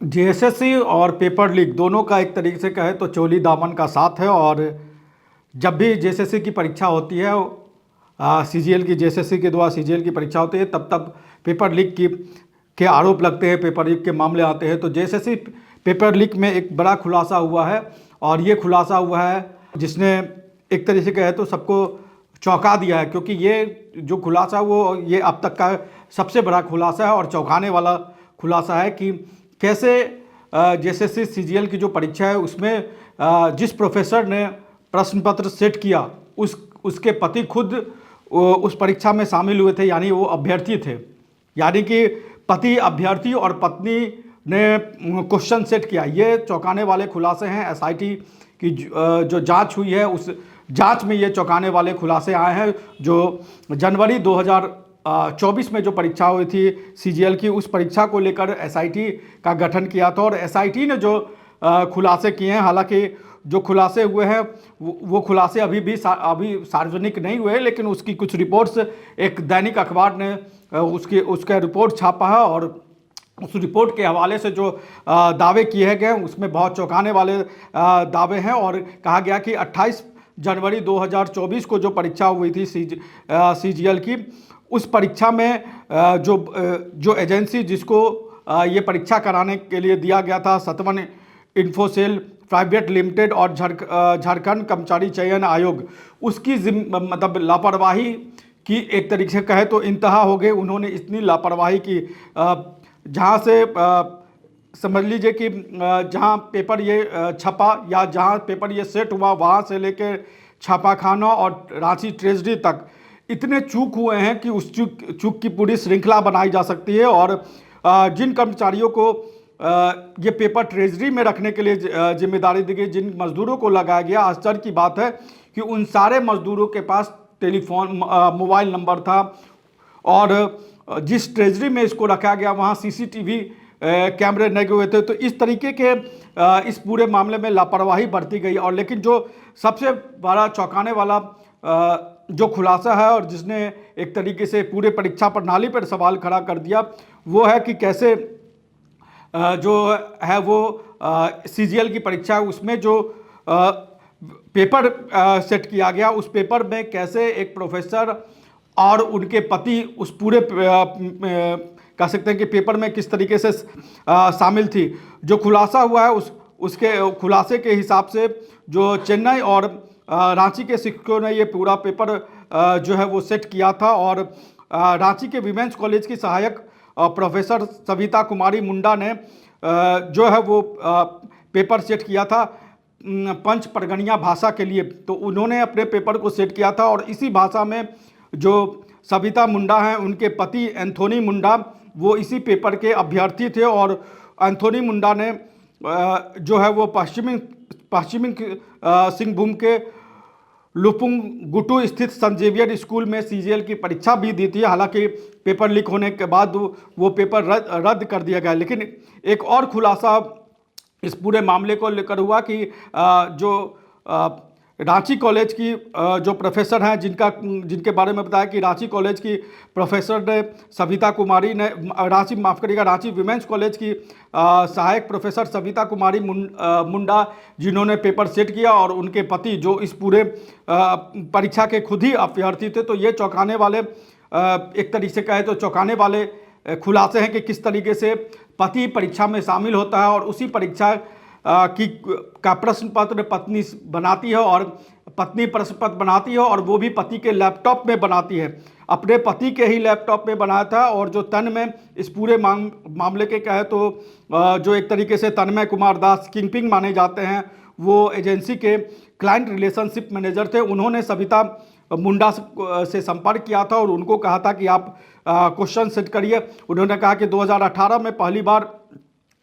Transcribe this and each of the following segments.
JSSC और paper leak दोनों का एक तरीके से कहे तो चोली दामन का साथ है। और जब भी जेएसएससी की परीक्षा होती है, सीजीएल की जेएसएससी के द्वारा सीजीएल की परीक्षा होती है, तब तब पेपर लीक की के आरोप लगते हैं, पेपर लीक के मामले आते हैं। तो जेएसएससी पेपर लीक में एक बड़ा खुलासा हुआ है, और ये खुलासा हुआ है जिसने एक तरीके से कहे तो सबको चौंका दिया है, क्योंकि ये जो खुलासा ये अब तक का सबसे बड़ा खुलासा है और चौंकाने वाला खुलासा है कि कैसे जेएसएससी सीजीएल की जो परीक्षा है उसमें जिस प्रोफेसर ने प्रश्न पत्र सेट किया उसके पति खुद उस परीक्षा में शामिल हुए थे, यानी वो अभ्यर्थी थे। यानी कि पति अभ्यर्थी और पत्नी ने क्वेश्चन सेट किया। ये चौंकाने वाले खुलासे हैं। एसआईटी की जो जांच हुई है उस जांच में ये चौंकाने वाले खुलासे आए हैं। जो जनवरी 2024 में जो परीक्षा हुई थी सीजीएल की, उस परीक्षा को लेकर एसआईटी का गठन किया था, और एसआईटी ने जो खुलासे किए हैं, हालांकि जो खुलासे हुए हैं वो खुलासे अभी सार्वजनिक नहीं हुए, लेकिन उसकी कुछ रिपोर्ट्स एक दैनिक अखबार ने उसका रिपोर्ट छापा है, और उस रिपोर्ट के हवाले से जो दावे किए गए उसमें बहुत चौंकाने वाले दावे हैं। और कहा गया कि 28 जनवरी 2024 को जो परीक्षा हुई थी सीजीएल की, उस परीक्षा में जो एजेंसी जिसको ये परीक्षा कराने के लिए दिया गया था, सतवन इन्फोसेल प्राइवेट लिमिटेड और झारखंड कर्मचारी चयन आयोग, उसकी मतलब लापरवाही की एक तरीके से कहे तो इंतहा हो गई। उन्होंने इतनी लापरवाही की, जहाँ से समझ लीजिए कि जहाँ पेपर ये छपा या जहाँ पेपर ये सेट हुआ, वहाँ से लेकर छापाखाना और रांची ट्रेजरी तक इतने चूक हुए हैं कि उस चूक की पूरी श्रृंखला बनाई जा सकती है। और जिन कर्मचारियों को ये पेपर ट्रेजरी में रखने के लिए जिम्मेदारी दी गई, जिन मजदूरों को लगाया गया, आश्चर्य की बात है कि उन सारे मजदूरों के पास टेलीफोन मोबाइल नंबर था, और जिस ट्रेजरी में इसको रखा गया वहाँ सीसीटीवी कैमरे लगे हुए थे। तो इस तरीके के इस पूरे मामले में लापरवाही बरती गई। और लेकिन जो सबसे बड़ा चौंकाने वाला जो खुलासा है, और जिसने एक तरीके से पूरे परीक्षा प्रणाली पर सवाल खड़ा कर दिया, वो है कि कैसे जो है वो सीजीएल की परीक्षा है उसमें जो पेपर सेट किया गया, उस पेपर में कैसे एक प्रोफेसर और उनके पति उस पूरे कह सकते हैं कि पेपर में किस तरीके से शामिल थी। जो खुलासा हुआ है उसके खुलासे के हिसाब से जो चेन्नई और रांची के शिक्षकों ने ये पूरा पेपर जो है वो सेट किया था, और रांची के विमेंस कॉलेज की सहायक प्रोफेसर सविता कुमारी मुंडा ने जो है वो पेपर सेट किया था पंच परगनिया भाषा के लिए। तो उन्होंने अपने पेपर को सेट किया था, और इसी भाषा में जो सविता मुंडा हैं उनके पति एंथोनी मुंडा वो इसी पेपर के अभ्यर्थी थे। और एंथोनी मुंडा ने जो है वो पश्चिमी सिंहभूम के लुपुंग गुटू स्थित संत जेवियर स्कूल में सीजीएल की परीक्षा भी दी थी। हालांकि पेपर लीक होने के बाद वो पेपर रद्द कर दिया गया। लेकिन एक और खुलासा इस पूरे मामले को लेकर हुआ कि जो रांची कॉलेज की जो प्रोफेसर हैं, जिनके बारे में बताया कि रांची कॉलेज की प्रोफेसर ने सविता कुमारी ने रांची विमेंस कॉलेज की सहायक प्रोफेसर सविता कुमारी मुंडा जिन्होंने पेपर सेट किया, और उनके पति जो इस पूरे परीक्षा के खुद ही अभ्यर्थी थे। तो ये चौंकाने वाले एक तरीके से कहे तो चौंकाने वाले खुलासे हैं कि किस तरीके से पति परीक्षा में शामिल होता है, और उसी परीक्षा का प्रश्न पत्र पत्नी बनाती है, और पत्नी प्रश्न पत्र बनाती है, और वो भी पति के लैपटॉप में बनाती है। अपने पति के ही लैपटॉप में बनाया था। और जो तन में इस पूरे मामले के कहे तो जो एक तरीके से तन्मय कुमार दास किंगपिंग माने जाते हैं, वो एजेंसी के क्लाइंट रिलेशनशिप मैनेजर थे। उन्होंने सविता मुंडा से संपर्क किया था और उनको कहा था कि आप क्वेश्चन सेट करिए। उन्होंने कहा कि 2018 में पहली बार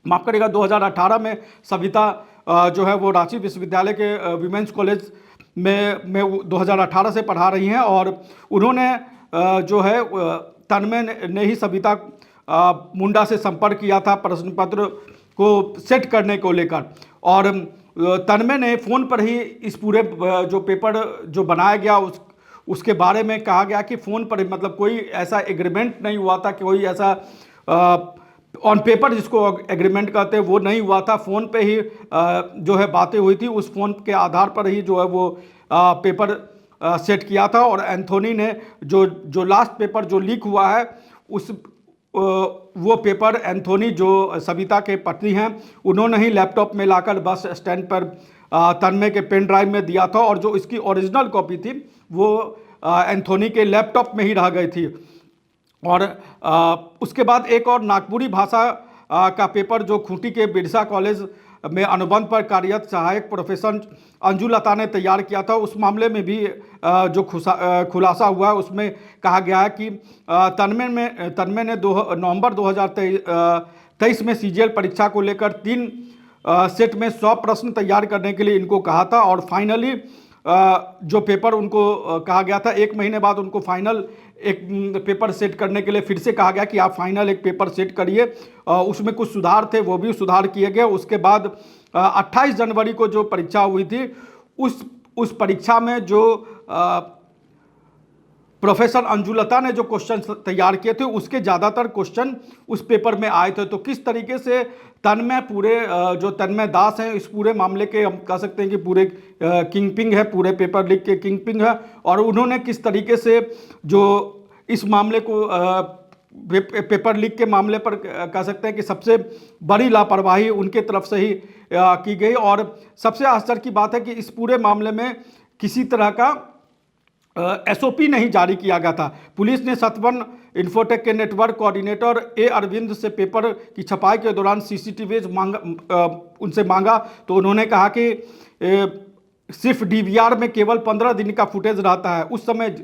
2018 में सविता जो है वो रांची विश्वविद्यालय के विमेंस कॉलेज में 2018 से पढ़ा रही हैं, और उन्होंने जो है तन्मय ने ही सविता मुंडा से संपर्क किया था प्रश्न पत्र को सेट करने को लेकर। और तन्मय ने फ़ोन पर ही इस पूरे जो पेपर जो बनाया गया उसके बारे में कहा गया कि फ़ोन पर मतलब कोई ऐसा एग्रीमेंट नहीं हुआ था, कि कोई ऐसा ऑन पेपर जिसको एग्रीमेंट कहते हैं वो नहीं हुआ था, फ़ोन पे ही जो है बातें हुई थी, उस फ़ोन के आधार पर ही जो है वो पेपर सेट किया था। और एंथोनी ने जो जो लास्ट पेपर जो लीक हुआ है उस वो पेपर एंथोनी जो सविता के पत्नी हैं उन्होंने ही लैपटॉप में लाकर बस स्टैंड पर तन्मय के पेन ड्राइव में दिया था, और जो इसकी ओरिजिनल कॉपी थी वो एंथोनी के लैपटॉप में ही रह गई थी। और उसके बाद एक और नागपुरी भाषा का पेपर जो खूंटी के बिरसा कॉलेज में अनुबंध पर कार्यरत सहायक प्रोफेसर अंजू लता ने तैयार किया था, उस मामले में भी जो खुलासा हुआ है उसमें कहा गया है कि तन्मय ने नवंबर 2023 में सीजीएल परीक्षा को लेकर 3 सेट में 100 प्रश्न तैयार करने के लिए इनको कहा था, और फाइनली जो पेपर उनको कहा गया था 1 महीने बाद उनको फाइनल एक पेपर सेट करने के लिए फिर से कहा गया कि आप फाइनल एक पेपर सेट करिए। उसमें कुछ सुधार थे, वो भी सुधार किए गए। उसके बाद 28 जनवरी को जो परीक्षा हुई थी उस परीक्षा में जो प्रोफेसर अंजुलता ने जो क्वेश्चन तैयार किए थे उसके ज़्यादातर क्वेश्चन उस पेपर में आए थे। तो किस तरीके से तन्मय पूरे जो तन्मय दास हैं इस पूरे मामले के हम कह सकते हैं कि पूरे किंगपिन है, पूरे पेपर लीक के किंगपिन है, और उन्होंने किस तरीके से जो इस मामले को पेपर लीक के मामले पर कह सकते हैं कि सबसे बड़ी लापरवाही उनके तरफ से ही की गई। और सबसे आश्चर्य की बात है कि इस पूरे मामले में किसी तरह का एसओपी नहीं जारी किया गया था। पुलिस ने सतवन इन्फोटेक के नेटवर्क कोऑर्डिनेटर ए अरविंद से पेपर की छपाई के दौरान सीसीटीवीज उनसे मांगा, तो उन्होंने कहा कि सिर्फ डीवीआर में केवल 15 दिन का फुटेज रहता है। उस समय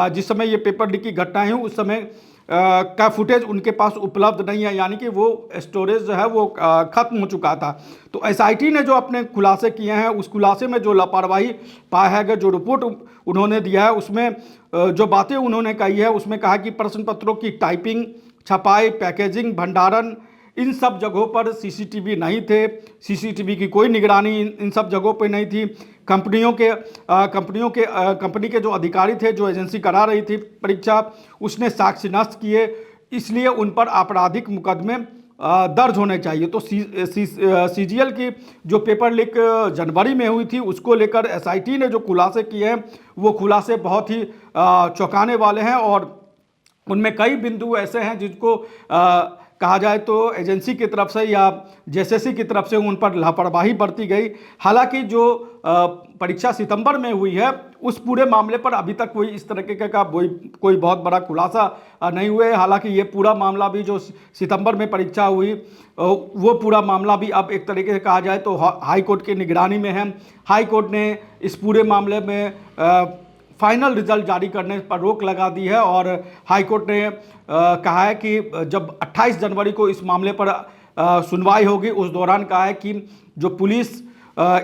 जिस समय ये पेपर लीक की घटनाएं हुई उस समय का फुटेज उनके पास उपलब्ध नहीं है, यानी कि वो स्टोरेज जो है वो खत्म हो चुका था। तो एसआईटी ने जो अपने खुलासे किए हैं उस खुलासे में जो लापरवाही पाया है, जो रिपोर्ट उन्होंने दिया है उसमें जो बातें उन्होंने कही है उसमें कहा कि प्रश्न पत्रों की टाइपिंग, छपाई, पैकेजिंग, भंडारण, इन सब जगहों पर सीसीटीवी नहीं थे, सीसीटीवी की कोई निगरानी इन सब जगहों पर नहीं थी। कंपनी के जो अधिकारी थे, जो एजेंसी करा रही थी परीक्षा, उसने साक्ष्य नष्ट किए, इसलिए उन पर आपराधिक मुकदमे दर्ज होने चाहिए। तो सीजीएल की जो पेपर लीक जनवरी में हुई थी उसको लेकर एसआईटी ने जो खुलासे किए हैं वो खुलासे बहुत ही चौंकाने वाले हैं, और उनमें कई बिंदु ऐसे हैं जिनको कहा जाए तो एजेंसी की तरफ से या जेएसएससी की तरफ से उन पर लापरवाही बरती गई। हालांकि जो परीक्षा सितंबर में हुई है उस पूरे मामले पर अभी तक कोई इस तरीके का कोई बहुत बड़ा खुलासा नहीं हुए। हालांकि ये पूरा मामला भी जो सितंबर में परीक्षा हुई वो पूरा मामला भी अब एक तरीके से कहा जाए तो हाई कोर्ट की निगरानी में है। हाई कोर्ट ने इस पूरे मामले में फाइनल रिजल्ट जारी करने पर रोक लगा दी है, और हाई कोर्ट ने कहा है कि जब 28 जनवरी को इस मामले पर सुनवाई होगी उस दौरान कहा है कि जो पुलिस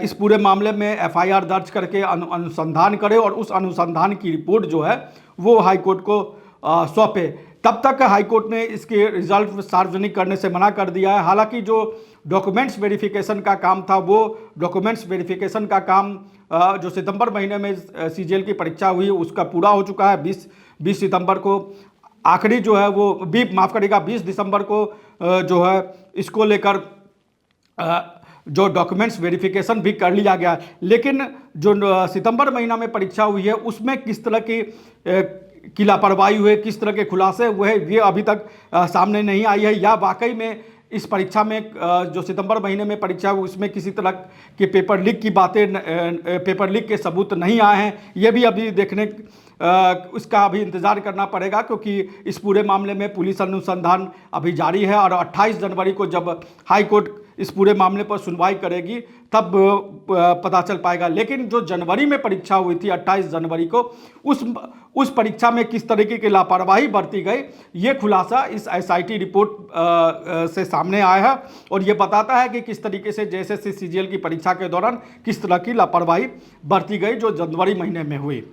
इस पूरे मामले में एफआईआर दर्ज करके अनुसंधान करे और उस अनुसंधान की रिपोर्ट जो है वो हाई कोर्ट को सौंपे। तब तक हाई कोर्ट ने इसके रिजल्ट सार्वजनिक करने से मना कर दिया है। हालांकि जो डॉक्यूमेंट्स वेरिफिकेशन का काम था वो डॉक्यूमेंट्स वेरिफिकेशन का काम जो सितंबर महीने में सीजीएल की परीक्षा हुई उसका पूरा हो चुका है। 20 सितंबर को आखिरी जो है वो 20 दिसंबर को जो है इसको लेकर जो डॉक्यूमेंट्स वेरिफिकेशन भी कर लिया गया। लेकिन जो सितंबर महीना में परीक्षा हुई है उसमें किस तरह की लापरवाही हुई, किस तरह के खुलासे हुए हैं ये अभी तक सामने नहीं आई है, या वाकई में इस परीक्षा में जो सितंबर महीने में परीक्षा हुई उसमें किसी तरह के पेपर लीक की बातें, पेपर लीक के सबूत नहीं आए हैं। ये भी अभी देखने उसका अभी इंतज़ार करना पड़ेगा, क्योंकि इस पूरे मामले में पुलिस अनुसंधान अभी जारी है, और 28 जनवरी को जब हाई कोर्ट इस पूरे मामले पर सुनवाई करेगी तब पता चल पाएगा। लेकिन जो जनवरी में परीक्षा हुई थी 28 जनवरी को उस परीक्षा में किस तरीके की लापरवाही बरती गई ये खुलासा इस एसआईटी रिपोर्ट से सामने आया है, और ये बताता है कि किस तरीके से जेएसएससी सीजीएल की परीक्षा के दौरान किस तरह की लापरवाही बरती गई जो जनवरी महीने में हुई।